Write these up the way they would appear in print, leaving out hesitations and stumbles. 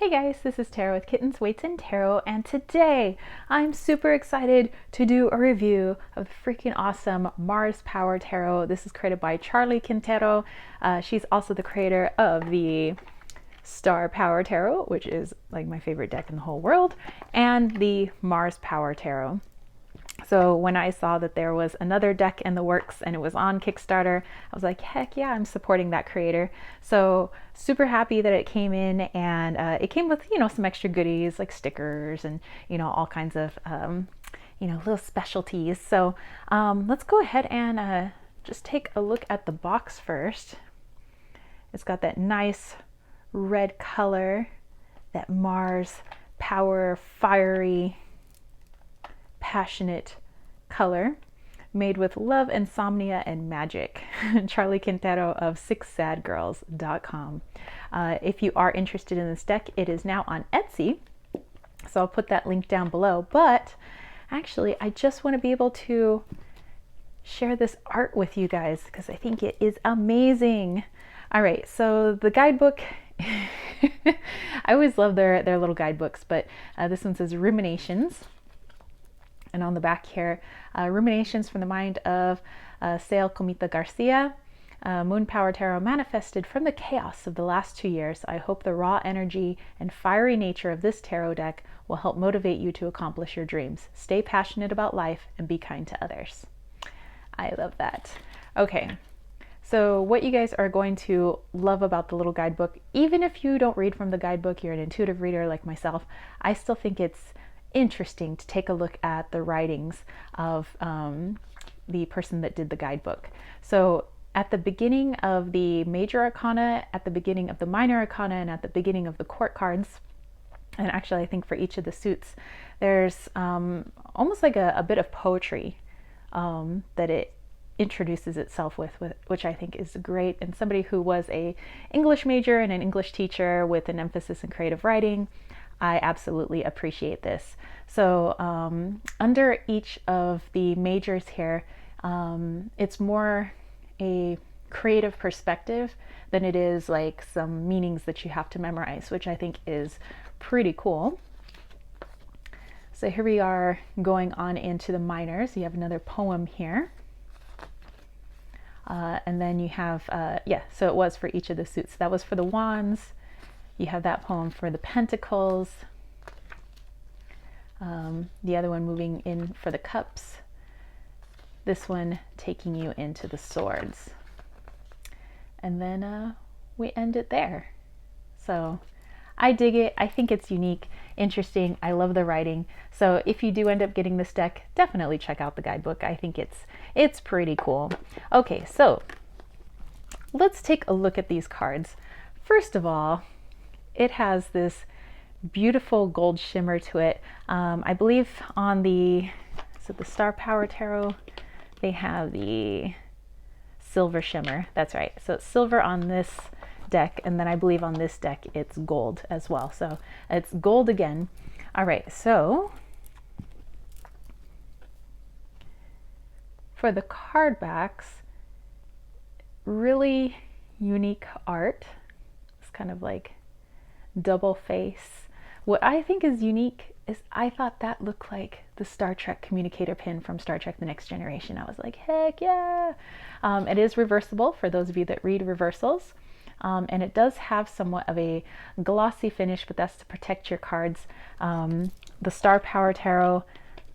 Hey guys, this is Tarot with Kittens, Weights, and Tarot, and today I'm super excited to do a review of the freaking awesome Mars Power Tarot. This is created by Charlie Quintero. She's also the creator of the Star Power Tarot, which is like my favorite deck in the whole world, and the Mars Power Tarot. So when I saw that there was another deck in the works and it was on Kickstarter, I was like, heck yeah, I'm supporting that creator. So super happy that it came in, and it came with, some extra goodies like stickers and, all kinds of, little specialties. So let's go ahead and just take a look at the box first. It's got that nice red color, that Mars power, fiery, passionate color, made with love, insomnia, and magic. Charlie Quintero of sixsadgirls.com. If you are interested in this deck, it is now on Etsy, so I'll put that link down below. But actually, I just want to be able to share this art with you guys because I think it is amazing. All right, so the guidebook, I always love their little guidebooks, but this one says Ruminations. And on the back here, Ruminations from the mind of Sail Comita Garcia. Moon Power Tarot manifested from the chaos of the last 2 years. I hope the raw energy and fiery nature of this tarot deck will help motivate you to accomplish your dreams. Stay passionate about life and be kind to others. I love that. Okay, so what you guys are going to love about the little guidebook, even if you don't read from the guidebook, you're an intuitive reader like myself, I still think it's interesting to take a look at the writings of the person that did the guidebook. So at the beginning of the major arcana, at the beginning of the minor arcana, and at the beginning of the court cards, and actually I think for each of the suits, there's almost like a bit of poetry that it introduces itself with, which I think is great. And somebody who was a English major and an English teacher with an emphasis in creative writing, I absolutely appreciate this. So under each of the majors here, it's more a creative perspective than it is like some meanings that you have to memorize, which I think is pretty cool. So here we are going on into the minors. You have another poem here. And then you have, so it was for each of the suits. That was for the wands. You have that poem for the pentacles. The other one moving in for the cups. This one taking you into the swords. And then we end it there. So I dig it. I think it's unique, interesting. I love the writing. So if you do end up getting this deck, definitely check out the guidebook. I think it's pretty cool. Okay, so let's take a look at these cards. First of all, it has this beautiful gold shimmer to it. I believe on the Star Power Tarot, they have the silver shimmer. That's right. So it's silver on this deck, and then I believe on this deck it's gold as well. So it's gold again. All right, so for the card backs, really unique art. It's kind of like double face. What I think is unique is I thought that looked like the Star Trek communicator pin from Star Trek The Next Generation. I was like, heck yeah. It is reversible for those of you that read reversals. And it does have somewhat of a glossy finish, but that's to protect your cards. The Star Power Tarot,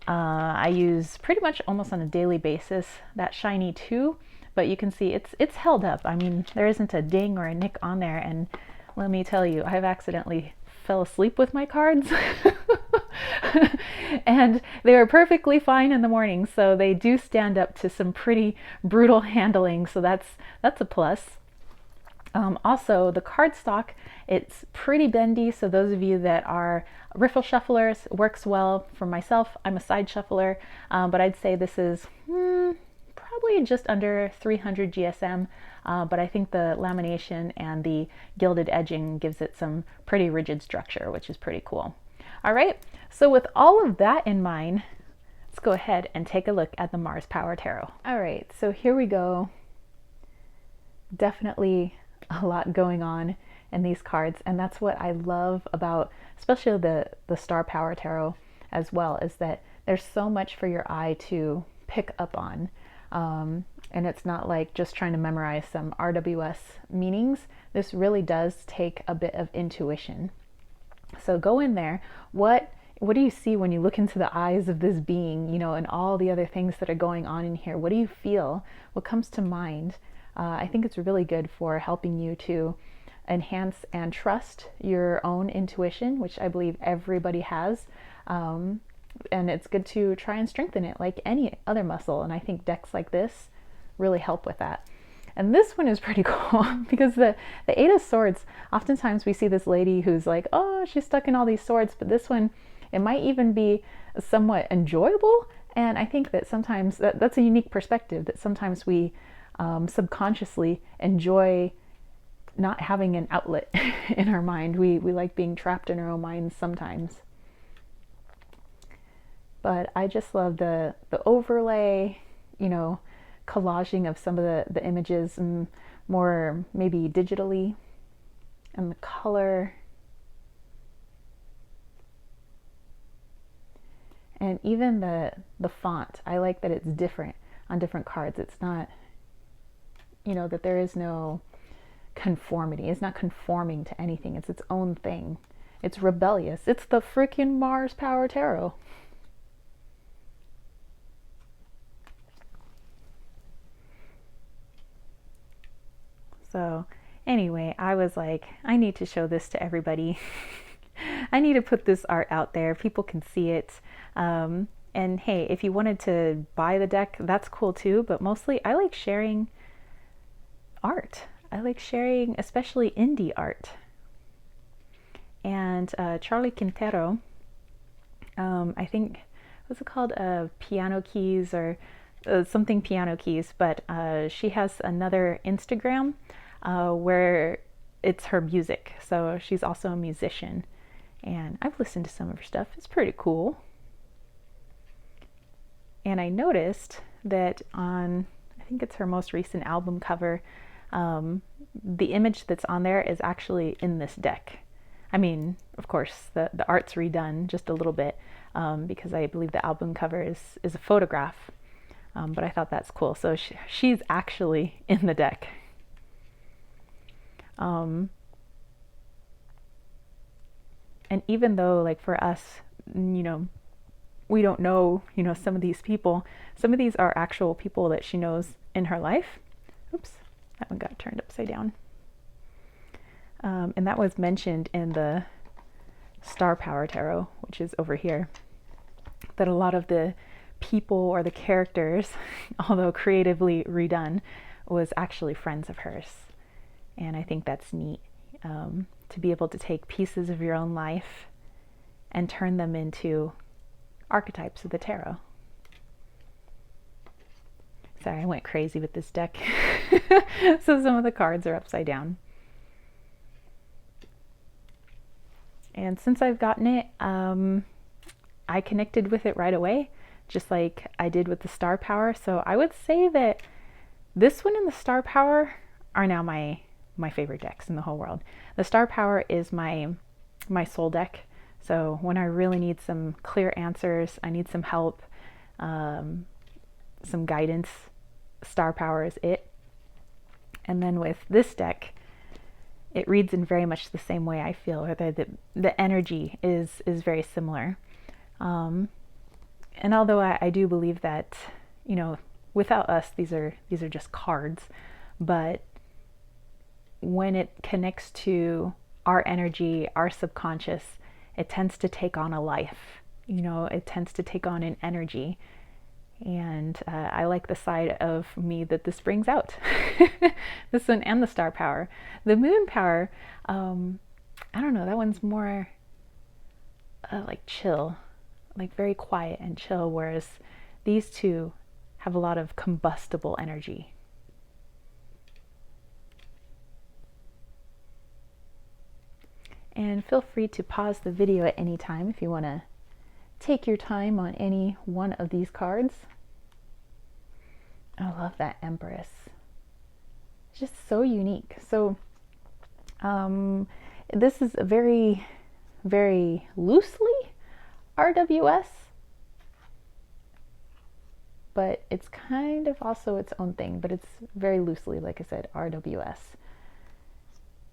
I use pretty much almost on a daily basis. That shiny too, but you can see it's held up. I mean, there isn't a ding or a nick on there, and let me tell you, I've accidentally fell asleep with my cards and they were perfectly fine in the morning. So they do stand up to some pretty brutal handling. So that's a plus. Also, the cardstock, it's pretty bendy. So those of you that are riffle shufflers, works well. For myself, I'm a side shuffler, but I'd say this is probably just under 300 GSM, but I think the lamination and the gilded edging gives it some pretty rigid structure, which is pretty cool. All right, so with all of that in mind, let's go ahead and take a look at the Mars Power Tarot. All right, so here we go. Definitely a lot going on in these cards. And that's what I love about especially the Star Power Tarot as well, is that there's so much for your eye to pick up on. And it's not like just trying to memorize some RWS meanings. This really does take a bit of intuition. So go in there. What do you see when you look into the eyes of this being, you know, and all the other things that are going on in here? What do you feel? What comes to mind? I think it's really good for helping you to enhance and trust your own intuition, which I believe everybody has. And it's good to try and strengthen it like any other muscle. And I think decks like this really help with that. And this one is pretty cool because the Eight of Swords, oftentimes we see this lady who's like, oh, she's stuck in all these swords. But this one, it might even be somewhat enjoyable. And I think that sometimes that's a unique perspective, that sometimes we subconsciously enjoy not having an outlet in our mind. We like being trapped in our own minds sometimes. But I just love the overlay, you know, collaging of some of the images and more maybe digitally, and the color. And even the font, I like that it's different on different cards. It's not, you know, that there is no conformity. It's not conforming to anything. It's its own thing. It's rebellious. It's the freaking Mars Power Tarot. So anyway, I was like, I need to show this to everybody. I need to put this art out there. People can see it. And hey, if you wanted to buy the deck, that's cool too. But mostly I like sharing art. I like sharing especially indie art. And Charlie Quintero, I think, what's it called? Piano Keys or something Piano Keys. But she has another Instagram where it's her music. So she's also a musician. And I've listened to some of her stuff. It's pretty cool. And I noticed that on, I think it's her most recent album cover, the image that's on there is actually in this deck. I mean, of course, the art's redone just a little bit because I believe the album cover is a photograph. But I thought that's cool. So she's actually in the deck. And even though, like, for us, you know, we don't know, you know, some of these people, some of these are actual people that she knows in her life. Oops, that one got turned upside down. And that was mentioned in the Star Power Tarot, which is over here, that a lot of the people or the characters, although creatively redone, was actually friends of hers. And I think that's neat. To be able to take pieces of your own life and turn them into archetypes of the tarot. Sorry, I went crazy with this deck. So some of the cards are upside down. And since I've gotten it, I connected with it right away, just like I did with the Star Power. So I would say that this one and the Star Power are now my favorite decks in the whole world. The Star Power is my soul deck. So when I really need some clear answers, I need some help, some guidance, Star Power is it. And then with this deck, it reads in very much the same way I feel, or the energy is very similar. And although I do believe that, you know, without us, these are just cards, but when it connects to our energy, our subconscious, it tends to take on a life. You know, it tends to take on an energy. And I like the side of me that this brings out. This one and the Star Power. The Moon Power, I don't know, that one's more like chill, like very quiet and chill, whereas these two have a lot of combustible energy. And feel free to pause the video at any time if you want to take your time on any one of these cards. I love that Empress. It's just so unique. So This is a very, very loosely RWS, but it's kind of also its own thing, but it's very loosely, like I said, RWS.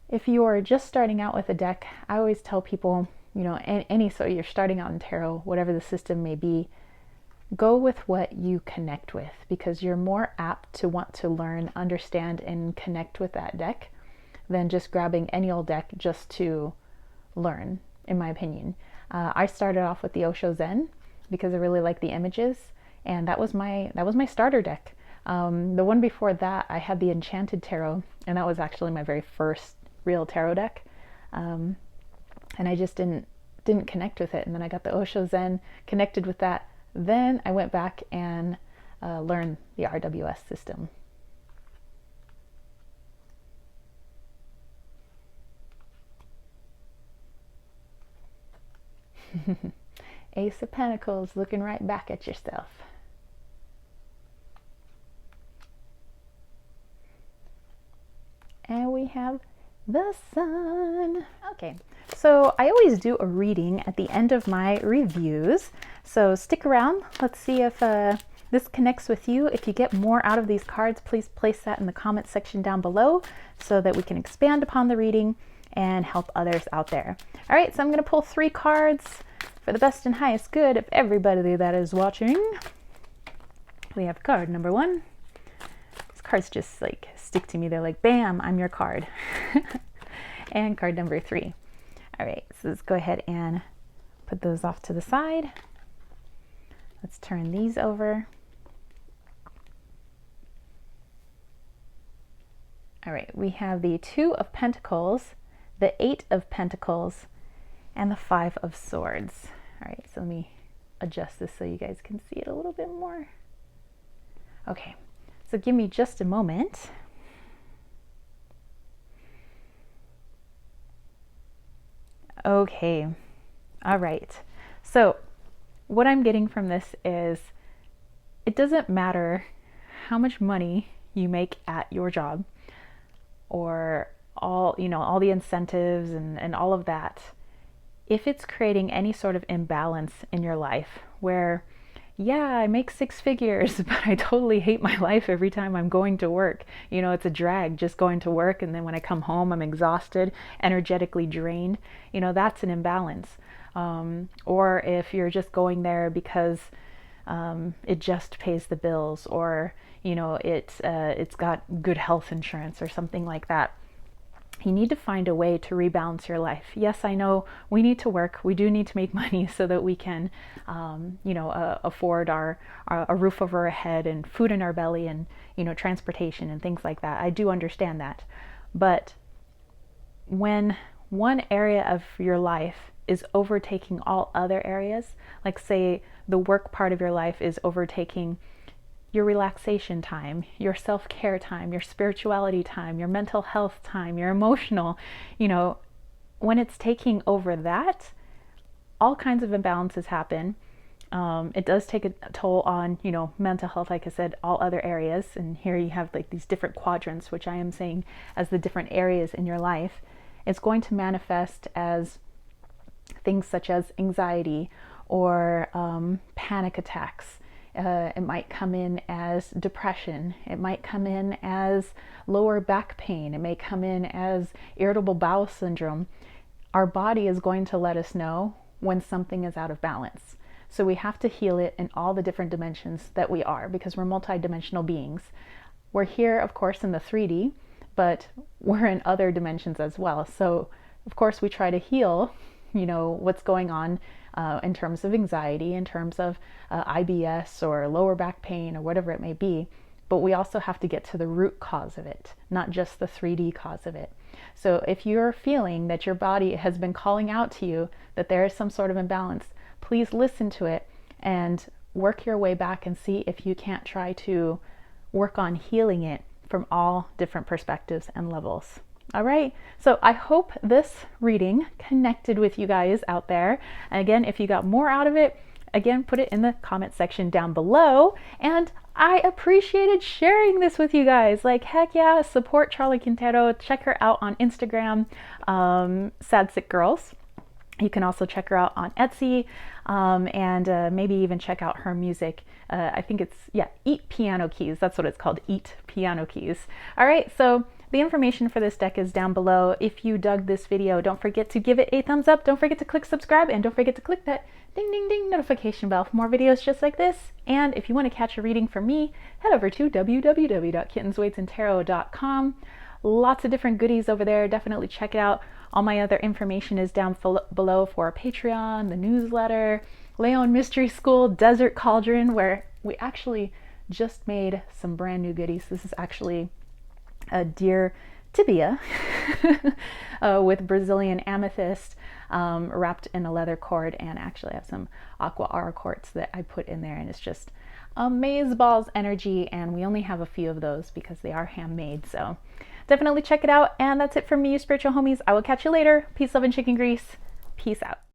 If you are just starting out with a deck, I always tell people, so you're starting out in tarot, whatever the system may be, go with what you connect with, because you're more apt to want to learn, understand, and connect with that deck than just grabbing any old deck just to learn, in my opinion. I started off with the Osho Zen because I really like the images, and that was my starter deck. The one before that, I had the Enchanted Tarot, and that was actually my very first real tarot deck, and I just didn't connect with it. And then I got the Osho Zen, connected with that. Then I went back and learned the RWS system. Ace of Pentacles, looking right back at yourself. And we have the Sun. Okay, so I always do a reading at the end of my reviews, so stick around. Let's see if this connects with you. If you get more out of these cards, please place that in the comment section down below so that we can expand upon the reading and help others out there. All right, so I'm going to pull 3 cards for the best and highest good of everybody that is watching. We have card number 1. These cards just like stick to me. They're like, bam, I'm your card. And card number 3. All right, so let's go ahead and put those off to the side. Let's turn these over. All right, we have the 2 of Pentacles, the 8 of Pentacles, and the 5 of Swords. All right, so let me adjust this so you guys can see it a little bit more. Okay, so give me just a moment. Okay, all right. So what I'm getting from this is it doesn't matter how much money you make at your job or all the incentives and all of that. If it's creating any sort of imbalance in your life where, yeah, I make 6 figures, but I totally hate my life every time I'm going to work. It's a drag just going to work, and then when I come home, I'm exhausted, energetically drained. That's an imbalance. Or if you're just going there because it just pays the bills, or it's got good health insurance or something like that. You need to find a way to rebalance your life. Yes, I know we need to work. We do need to make money so that we can, afford a roof over our head and food in our belly and, transportation and things like that. I do understand that. But when one area of your life is overtaking all other areas, like say the work part of your life is overtaking your relaxation time, your self-care time, your spirituality time, your mental health time, your emotional, when it's taking over that, all kinds of imbalances happen. It does take a toll on, mental health, like I said, all other areas. And here you have like these different quadrants, which I am saying as the different areas in your life. It's going to manifest as things such as anxiety or panic attacks. It might come in as depression. It might come in as lower back pain. It may come in as irritable bowel syndrome. Our body is going to let us know when something is out of balance. So we have to heal it in all the different dimensions that we are, because we're multidimensional beings. We're here, of course, in the 3D, but we're in other dimensions as well. So, of course, we try to heal, what's going on in terms of anxiety, in terms of IBS or lower back pain or whatever it may be. But we also have to get to the root cause of it, not just the 3D cause of it. So if you're feeling that your body has been calling out to you that there is some sort of imbalance, please listen to it and work your way back and see if you can't try to work on healing it from all different perspectives and levels. All right, so I hope this reading connected with you guys out there. And again, if you got more out of it, again, put it in the comment section down below. And I appreciated sharing this with you guys. Like, heck yeah, support Charlie Quintero. Check her out on Instagram, Sad Sick Girls. You can also check her out on Etsy, and maybe even check out her music. I think it's, yeah, Eat Piano Keys. That's what it's called, Eat Piano Keys. All right, so the information for this deck is down below. If you dug this video, don't forget to give it a thumbs up. Don't forget to click subscribe, and don't forget to click that ding, ding, ding notification bell for more videos just like this. And if you want to catch a reading from me, head over to www.kittensweightsandtarot.com. Lots of different goodies over there. Definitely check it out. All my other information is down below for Patreon, the newsletter, Leon Mystery School, Desert Cauldron, where we actually just made some brand new goodies. This is actually a deer tibia with Brazilian amethyst wrapped in a leather cord, and actually I have some aqua aura quartz that I put in there, and it's just amazeballs energy, and we only have a few of those because they are handmade. So definitely check it out. And that's it from me, you spiritual homies. I will catch you later. Peace, love, and chicken grease. Peace out.